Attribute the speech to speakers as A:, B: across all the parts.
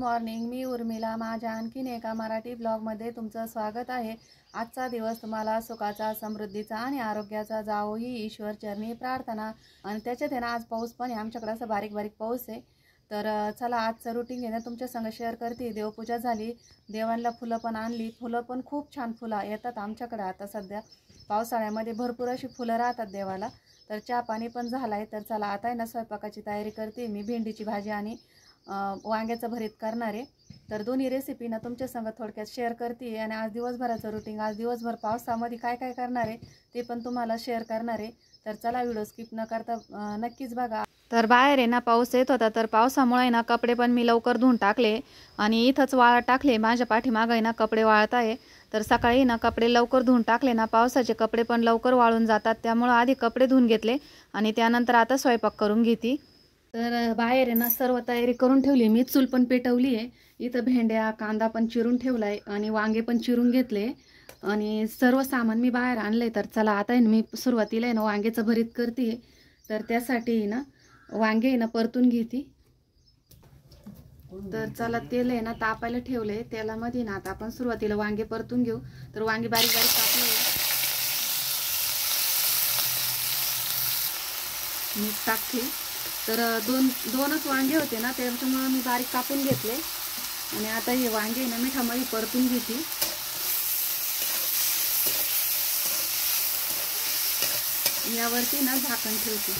A: Morning. मी उर्मिला. माझ्या आणखीन एका मराठी ब्लॉगमध्ये तुमचं स्वागत आहे. आजचा दिवस तुम्हाला सुखाचा, समृद्धीचा आणि आरोग्याचा जावो ही ईश्वर चरणी प्रार्थना. आणि त्याच्यात आहे ना, आज पाऊस पण आहे आमच्याकडे, असं बारीक बारीक पाऊस आहे. तर चला आजचं रुटीन आहे ना तुमच्या संग शेअर करते. देवपूजा झाली, देवांना फुलं पण आणली. फुलं पण खूप छान फुलं येतात आमच्याकडे. आता सध्या पावसाळ्यामध्ये भरपूर अशी फुलं राहतात देवाला. तर चहा पाणी पण झालाय. तर चला आता आहे ना स्वयंपाकाची तयारी करते मी. भेंडीची भाजी आणि वांग्याचं भरीत करणार आहे. तर दोन्ही रेसिपी ना तुमच्या संग थोडक्यात शेअर करते. आणि आज दिवसभराचं रुटीन, आज दिवसभर पावसामध्ये काय काय करणार आहे ते पण तुम्हाला शेअर करणार आहे. तर चला व्हिडिओ स्किप न करता नक्कीच बघा. तर बाहेर आहे ना पाऊस येत होता, तर पावसामुळे ना कपडे पण मी लवकर धुवून टाकले आणि इथंच वाळत टाकले. माझ्या पाठीमागं आहे ना कपडे वाळत आहे. तर सकाळी ना कपडे लवकर धुवून टाकले ना, पावसाचे कपडे पण लवकर वाळून जातात. त्यामुळे आधी कपडे धुवून घेतले आणि त्यानंतर आता स्वयंपाक करून घेते. तर बाहेर आहे ना सर्व तयारी करून ठेवली मी. चूल पण पेटवली आहे. इथं भेंड्या, कांदा पण चिरून ठेवलाय आणि वांगे पण चिरून घेतले आणि सर्व सामान मी बाहेर आणलंय. तर चला आता आहे ना मी सुरुवातीला आहे ना वांग्याचं भरीत करते. तर त्यासाठी ना वांगे आहे ना परतून घेते. तर चला तेल आहे ना तापायला ठेवलंय. तेलामध्ये ना आता आपण सुरुवातीला वांगे परतून घेऊ. तर वांगे बारीक बारीक कापले, मी टाकते. तर दोनच वांगे होते ना, त्याच्यामुळे मी बारीक कापून घेतले. आणि आता हे वांगे ना मिठामध्ये परतून घेते. यावरती ना झाकण ठेवते.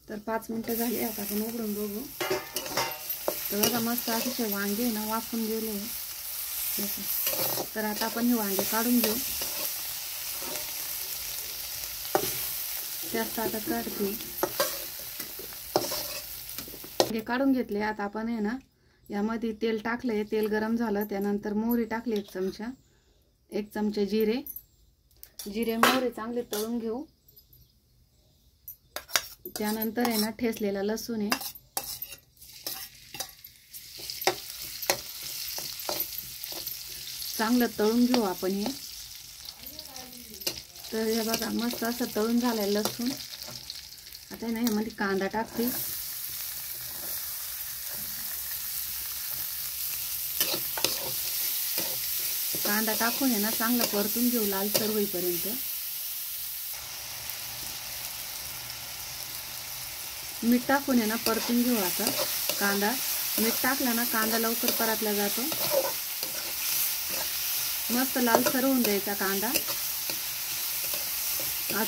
A: तर 5 मिनिटं झाली. आता आपण उघडून बघू. तर बघा मस्त अतिशय वांगे ना वाफून गेले. तर आता आपण हे वांगे काढून घेऊ. जास्त आता काढते. वांगे काढून घेतले. आता आपण आहे ना यामध्ये तेल टाकले. तेल गरम झालं, त्यानंतर मोहरी टाकली 1 चमचा. 1 चमचे जिरे मोहरी चांगले तळून घेऊ. त्यानंतर आहे ना ठेचलेला लसूण आहे. चांगलं तळून घेऊ आपण हे. तर हे बघा मस्त असं तळून झालंय लसूण. आता आहे ना यामध्ये कांदा टाकते. कांदा टाकून आहे ना चांगलं परतून घेऊ लालसर होईपर्यंत. मीठ टाकून आहे ना परतून घेऊ आता कांदा. मीठ टाकला ना कांदा लवकर परतला जातो. मस्त लालसर होऊन द्यायचा कांदा.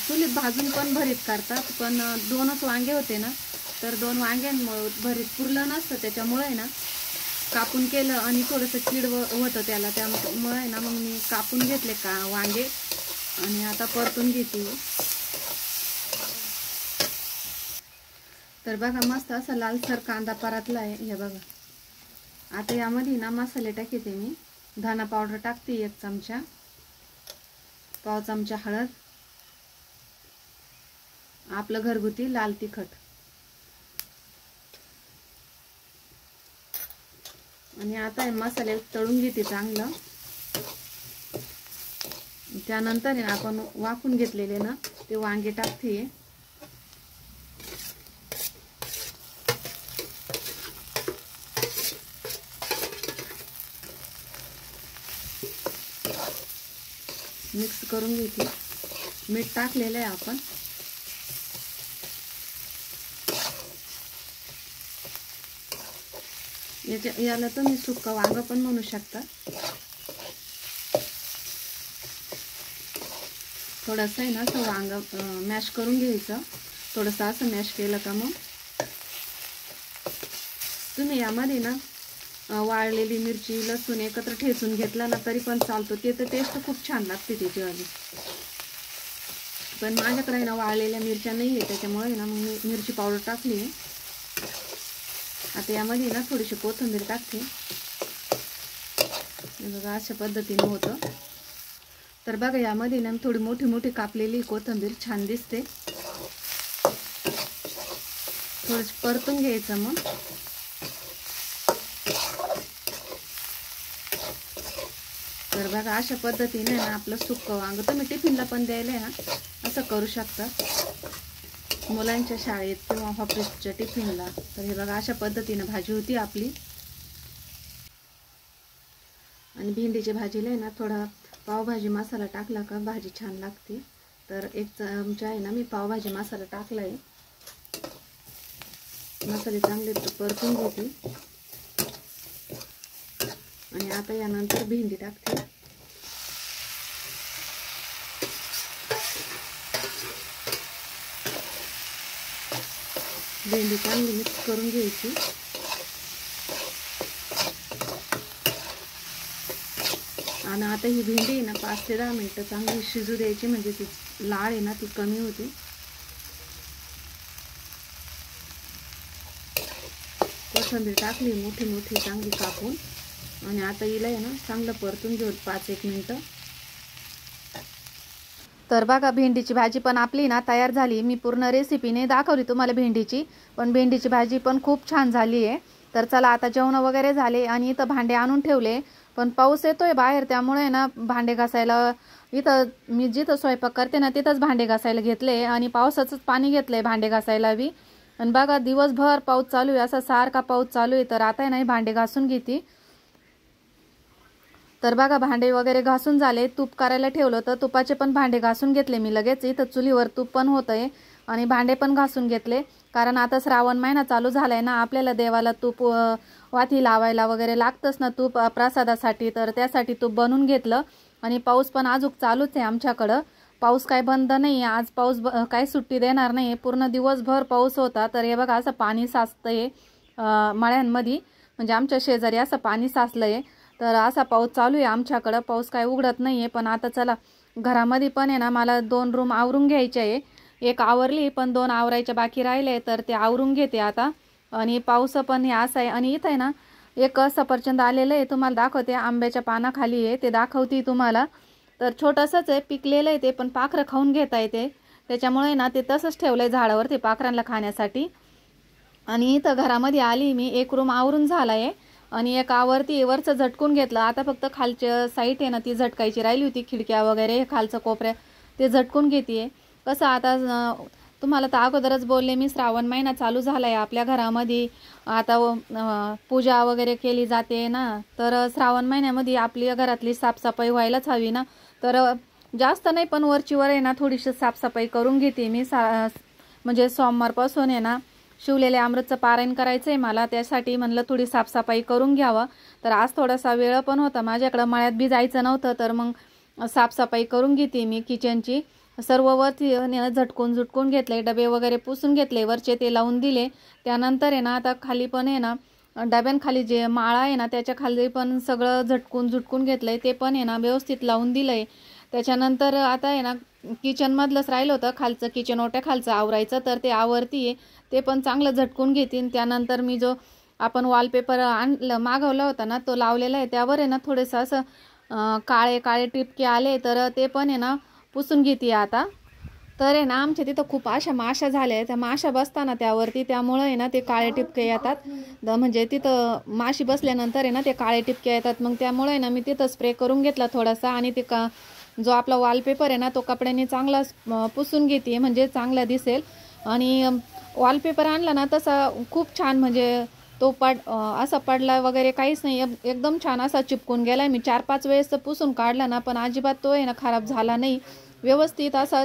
A: चुलीत भाजून पण भरीत करतात, पण 2च वांगे होते ना, तर 2 वांग्यांमुळे भरीत पुरलं नसतं. त्याच्यामुळे ना कापून केलं आणि थोडंसं कीड होतं त्याला. त्यामुळे ना मग मी कापून घेतले वांगे आणि आता परतून घेते. तर बघा मस्त असा लालसर कांदा परतला आहे. हे बघा. आता यामध्ये ना मसाले टाकते मी. धना पावडर टाकते 1 चमचा, पाव चमचा हळद, आपलं घरगुती लाल तिखट आणि आता हे मसाले तळून घेते चांगलं. त्यानंतर आपण वाफून घेतलेले ना ते वांगे टाकते. मिक्स करून घेते. मीठ टाकलेलं आहे आपण. याला तुम्ही सुक्का वांग पण म्हणू शकता. थोडंसं आहे ना असं वांग मॅश करून घ्यायचं. थोडंसं असं मॅश केलं का मग तुम्ही यामध्ये ना वाळलेली मिरची, लसूण एकत्र ठेचून घेतला ना तरी पण चालतो. ते तर टेस्ट खूप छान लागते त्याचीवाली. पण माझ्याकडे ना वाळलेल्या मिरच्या नाही आहे, त्याच्यामुळे ना मग मी मिरची पावडर टाकली. आता यामध्ये ना थोडीशी कोथिंबीर टाकते. बघा अशा पद्धतीने होतं. तर बघा यामध्ये ना थोडी मोठी मोठी कापलेली कोथिंबीर छान दिसते. थोडंसं परतून घ्यायचं मग. तर बघा अशा पद्धतीने ना आपलं सुक्कं वांग तुम्ही टिफिनला पण द्यायला ना असं करू शकता. मुलांच्या शाळेत किंवा ऑफिसच्या टिफिनला. तर हे बघा अशा पद्धतीनं भाजी होती आपली. आणि भेंडीची भाजीला आहे ना थोडा पावभाजी मसाला टाकला का भाजी छान लागते. तर एक चमचा आहे ना मी पावभाजी मसाला टाकला आहे. मसाले चांगले परतून घेते आणि आता यानंतर भेंडी टाकते. भेंडी चांगली मिक्स करून घ्यायची. आणि आता ही भेंडी आहे ना 5 ते 10 मिनिटं चांगली शिजू द्यायची, म्हणजे ती लाळ आहे ना ती कमी होते. कोथिंबीर टाकली मोठी मोठी चांगली कापून आणि आता हिला आहे ना चांगलं परतून घेऊ 5-1 मिनिटं. तर बघा भेंडीची भाजी पण आपली ना तयार झाली. मी पूर्ण रेसिपीने दाखवली तुम्हाला भेंडीची, पण भेंडीची भाजी पण खूप छान झाली आहे. तर चला आता जेवण वगैरे झाले आणि इथं भांडे आणून ठेवले, पण पाऊस येतोय बाहेर त्यामुळे ना भांडे घासायला इथं मी जिथं स्वयंपाक करते ना तिथंच भांडे घासायला घेतले आणि पावसाचंच पाणी घेतलंय भांडे घासायला बी. आणि बघा दिवसभर पाऊस चालू आहे, असा सारखा पाऊस चालू आहे. तर आता नाही भांडे घासून घेते. तर बघा भांडे वगैरे घासून झाले. तूप करायला ठेवलं तर तुपाचे पण भांडे घासून घेतले मी लगेच. इथं चुलीवर तूप पण होतंय आणि भांडे पण घासून घेतले, कारण आता श्रावण महिना चालू झालाय ना, आपल्याला देवाला तूप वाती लावायला वगैरे लागतंच ना तूप प्रसादासाठी. तर त्यासाठी तूप बनवून घेतलं. आणि पाऊस पण अजून चालूच आहे आमच्याकडं. पाऊस काय बंद नाही. आज पाऊस काय सुट्टी देणार नाही, पूर्ण दिवसभर पाऊस होता. तर हे बघा असं पाणी साचतंय मळ्यांमध्ये, म्हणजे आमच्या शेजारी असं पाणी साचलंय. तर असा पाऊस चालू आहे आमच्याकडं. पाऊस काय उघडत नाही आहे. पण आता चला घरामध्ये पण आहे ना मला 2 रूम आवरून घ्यायचे आहे. एक आवरली पण 2 आवरायच्या बाकी राहिले, तर ते आवरून घेते आता. आणि पाऊस पण हे असं आहे. आणि इथं आहे ना एक सफरचंद आलेलं आहे, तुम्हाला दाखवते. आंब्याच्या पानाखाली आहे ते दाखवते तुम्हाला. तर छोटंसंच आहे, पिकलेलं आहे ते, पण पाखरं खाऊन घेता येते त्याच्यामुळे ना ते तसंच ठेवलंय झाडावरती पाखरांना खाण्यासाठी. आणि इथं घरामध्ये आली मी, एक रूम आवरून झाला आहे आणि एक आवरती वरचं झटकून घेतलं. आता फक्त खालच्या साईड आहे ना ती झटकायची राहिली होती, खिडक्या वगैरे खालचं कोपऱ्या ते झटकून घेते. कसं आता तुम्हाला तर अगोदरच बोलले मी, श्रावण महिना चालू झाला आहे आपल्या घरामध्ये. आता पूजा वगैरे केली जाते ना, तर श्रावण महिन्यामध्ये आपल्या घरातली साफसफाई व्हायलाच हवी ना. तर जास्त नाही पण वरचीवर आहे ना थोडीशी साफसफाई करून घेते मी. म्हणजे सोमवारपासून आहे ना शिवलेले अमृतचं पारायण करायचं आहे मला, त्यासाठी म्हणलं थोडी साफसफाई करून घ्यावं. तर आज थोडासा वेळ पण होता माझ्याकडं, मळ्यात बी जायचं नव्हतं. तर मग साफसफाई करून घेते मी किचनची. सर्व वरती झटकून घेतले, डबे वगैरे पुसून घेतले, वरचे ते लावून दिले. त्यानंतर आहे ना आता खाली पण आहे ना डब्यांखाली जे माळा आहे ना त्याच्या खाली पण सगळं झटकून घेतलंय, ते पण आहे ना व्यवस्थित लावून दिलंय. त्याच्यानंतर आता आहे ना किचनमधलंच राहिलं होतं खालचं, किचन ओट्या खालचं आवरायचं, तर ते आवरतीये. ते पण चांगलं झटकून घेतीन. त्यानंतर मी जो आपण वॉलपेपर मागवला होता ना तो लावलेला आहे, त्यावर आहे ना थोडंसं असं काळे काळे टिपके आले, तर ते पण आहे ना पुसून घेते आता. तर आहे ना आमच्या तिथं खूप अशा माशा झाल्या, त्या माशा बसताना त्यावरती, त्यामुळे आहे ना ते काळे टिपके येतात. म्हणजे तिथं माशी बसल्यानंतर आहे ना ते काळे टिपके येतात. मग त्यामुळे आहे ना मी तिथं स्प्रे करून घेतला थोडासा, आणि ते जो आपला वॉलपेपर आहे ना तो कपड्याने चांगला पुसून घेते, म्हणजे चांगला दिसेल. आणि वॉलपेपर आणला ना तसा खूप छान, म्हणजे तो असा पडला वगैरे काहीच नाही, एकदम छान असा चिपकून गेलाय. मी 4-5 वेळेस पुसून काढला ना, पण अजिबात तो आहे ना खराब झाला नाही, व्यवस्थित असा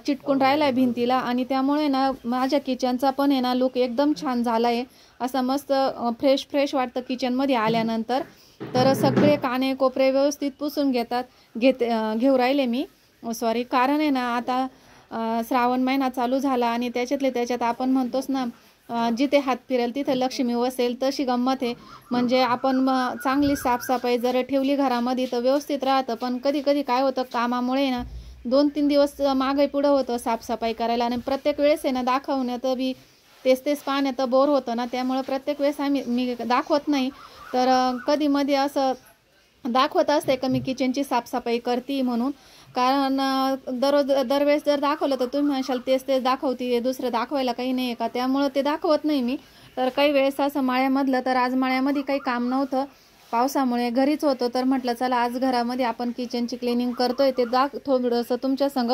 A: चिटकून राहिलाय भिंतीला. आणि त्यामुळे ना माझ्या किचनचा पण आहे ना लुक एकदम छान झालाय, असा मस्त फ्रेश वाटतं किचनमध्ये आल्यानंतर. तर सगळे काने कोपरे व्यवस्थित पुसून घेऊ राहिले मी. सॉरी, कारण आहे ना आता श्रावण महिना चालू झाला आणि त्याच्यात आपण म्हणतोच ना जिथे हात फिरेल तिथे लक्ष्मी वसेल, तशी गंमत आहे. म्हणजे आपण चांगली साफसफाई जर ठेवली घरामध्ये तर व्यवस्थित राहतं. पण कधी काय होतं कामामुळे ना 2-3 दिवस मागे पुढं होतं साफसफाई करायला, आणि प्रत्येक वेळेस आहे ना दाखवण्यात बी तेच पाहण्यात बोर होतं ना, त्यामुळे प्रत्येक वेळेस मी दाखवत नाही. तर कधी मध्ये असं दाखवत असते का मी किचनची साफसफाई करते म्हणून. कारण दरवेळेस जर दाखवलं तर तुम्ही म्हणशाल तेच दाखवते, दुसरं दाखवायला काही नाही का, त्यामुळं ते दाखवत नाही मी. तर काही वेळेस असं मळ्यामधलं, तर आज मळ्यामध्ये काही काम नव्हतं पावसामुळे, घरीच होतो. तर म्हटलं चला आज घरामध्ये आपण किचनची क्लिनिंग करतोय ते थोडंसं तुमच्या संग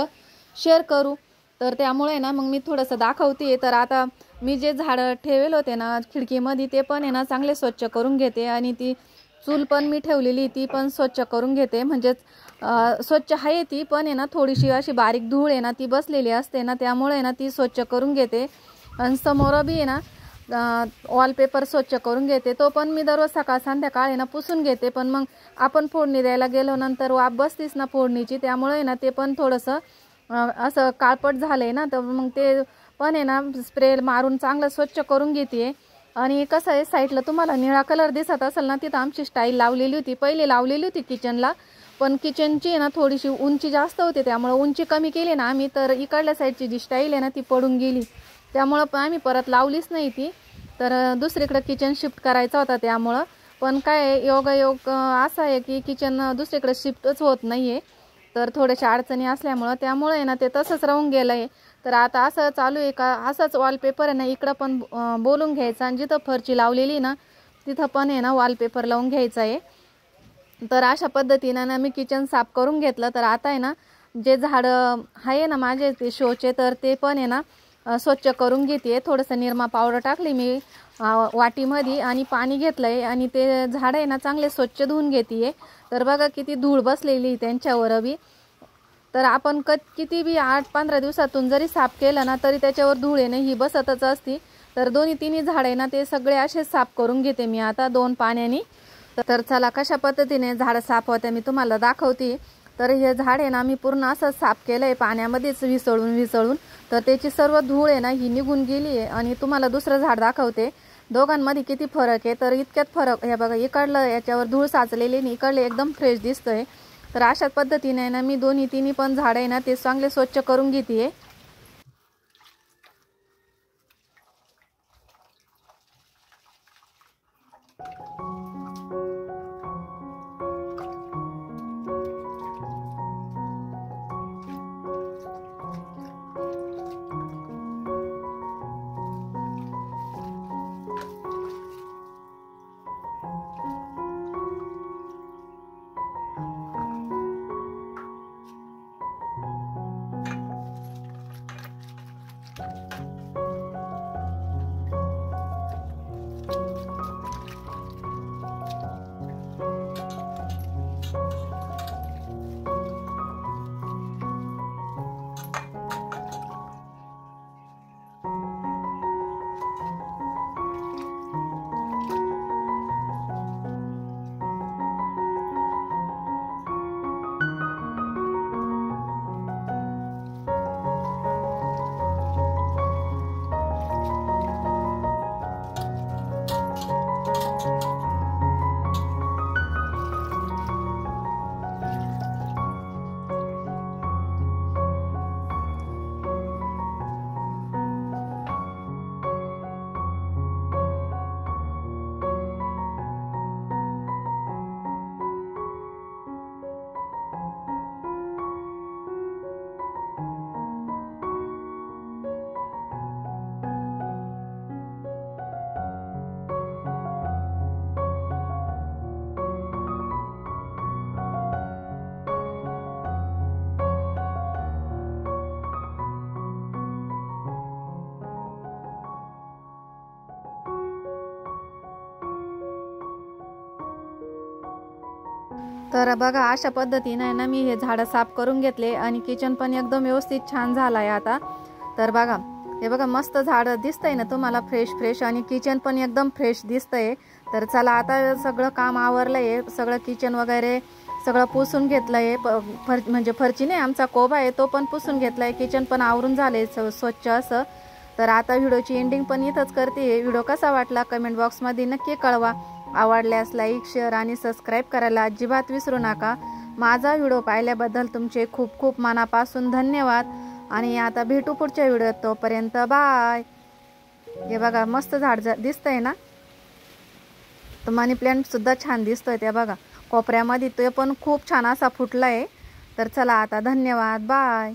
A: शेअर करू. तर त्यामुळे ना मग मी थोडंसं दाखवते। तर आता मी जे झाडं ठेवेल होते ना खिडकीमध्ये ते पण आहे ना चांगले स्वच्छ करून घेते आणि ती चूल पण मी ठेवलेली ती पण स्वच्छ करून घेते। म्हणजेच स्वच्छ आहे ती पण आहे ना थोडीशी अशी बारीक धूळ आहे ना ती बसलेली असते ना, त्यामुळे ना ती स्वच्छ करून घेते। आणि समोर बी आहे ना वॉलपेपर स्वच्छ करून घेते, तो पण मी दररोज सकाळ संध्याकाळ आहे ना पुसून घेते। पण मग आपण फोडणी द्यायला गेलो नंतर वाफ बसतीस ना फोडणीची, त्यामुळे ना ते पण थोडंसं असं काळपट झालंय ना, तर मग ते पण आहे ना स्प्रे मारून चांगलं स्वच्छ करून घेते। आणि कसं आहे साईडला तुम्हाला निळा कलर दिसत असेल ना, तिथं आमची स्टाईल लावलेली होती, पहिले लावलेली होती किचनला, पण किचनची आहे ना थोडीशी उंची जास्त होती, त्यामुळे उंची कमी केली ना आम्ही, तर इकडल्या साईडची जी स्टाईल आहे ना ती पडून गेली, त्यामुळं आम्ही परत लावलीच नाही ती। तर दुसरीकडे किचन शिफ्ट करायचा होता त्यामुळं, पण काय योगायोग असा आहे की किचन दुसरीकडे शिफ्टच होत नाही आहे, तर थोड्याशा अडचणी असल्यामुळं त्यामुळे ना ते तसंच राहून गेलं आहे। तर आता असं चालू आहे का असंच वॉलपेपर आहे ना इकडं पण बोलून घ्यायचं आणि जिथं फरची लावलेली ना तिथं पण आहे ना वॉलपेपर लावून घ्यायचं आहे। तर अशा पद्धतीनं ना मी किचन साफ करून घेतलं। तर आता आहे ना जे झाडं आहे ना माझे ते शोचे, तर ते पण आहे ना स्वच्छ करून घेते। थोडंसं निरमा पावडर टाकली मी वाटीमध्ये आणि पाणी घेतलंय आणि ते झाड आहे ना चांगले स्वच्छ धुवून घेते। तर बघा किती धूळ बसलेली त्यांच्यावर बी, तर आपण किती बी 8-15 दिवसातून जरी साफ केलं ना तरी त्याच्यावर धूळ येणे ही बसतच असती। तर दोन्ही तिन्ही झाडे ना ते सगळे असे साफ करून घेते मी आता 2 पाण्याने। तर चला कशा पद्धतीने झाड साफ होते मी तुम्हाला दाखवते। तर हे झाड आहे ना मी पूर्ण असं साफ केलंय पाण्यामध्येच विसळून, तर त्याची सर्व धूळ आहे ना ही निघून गेली आहे। आणि तुम्हाला दुसरं झाड दाखवते, दोघांमध्ये किती फरक आहे। तर इतक्यात फरक हे बघा, इकडलं याच्यावर धूळ साचलेली आणि इकडले एकदम फ्रेश दिसतंय। तर अशाच पद्धतीने ना मी दोन्ही तिन्ही पण झाड आहे ना ते चांगले स्वच्छ करून घेते। तर बघा अशा पद्धतीने ना मी हे झाड साफ करून घेतले आणि किचन पण एकदम व्यवस्थित छान झालाय आता। तर बघा हे बघा मस्त झाड दिसतंय ना तुम्हाला, फ्रेश आणि किचन पण एकदम फ्रेश दिसतंय। तर चला आता सगळं काम आवरलंय, सगळं किचन वगैरे सगळं पुसून घेतलंय, म्हणजे फरची नाही आमचा कोबा आहे तो पण पुसून घेतलाय, किचन पण आवरून झालंय स्वच्छ असं। तर आता व्हिडिओची एंडिंग पण इथंच करते। व्हिडिओ कसा वाटला कमेंट बॉक्समध्ये नक्की कळवा, आवडल्यास लाईक शेअर आणि सबस्क्राईब करायला अजिबात विसरू नका। माझा व्हिडिओ पाहिल्याबद्दल तुमचे खूप खूप मनापासून धन्यवाद आणि आता भेटू पुढच्या व्हिडिओत, तोपर्यंत बाय। हे बघा मस्त झाड दिसतंय ना, तर मनी प्लांट सुद्धा छान दिसतोय त्या बघा कोपऱ्यामध्ये, तो पण खूप छान असा फुटलाय। तर चला आता धन्यवाद, बाय।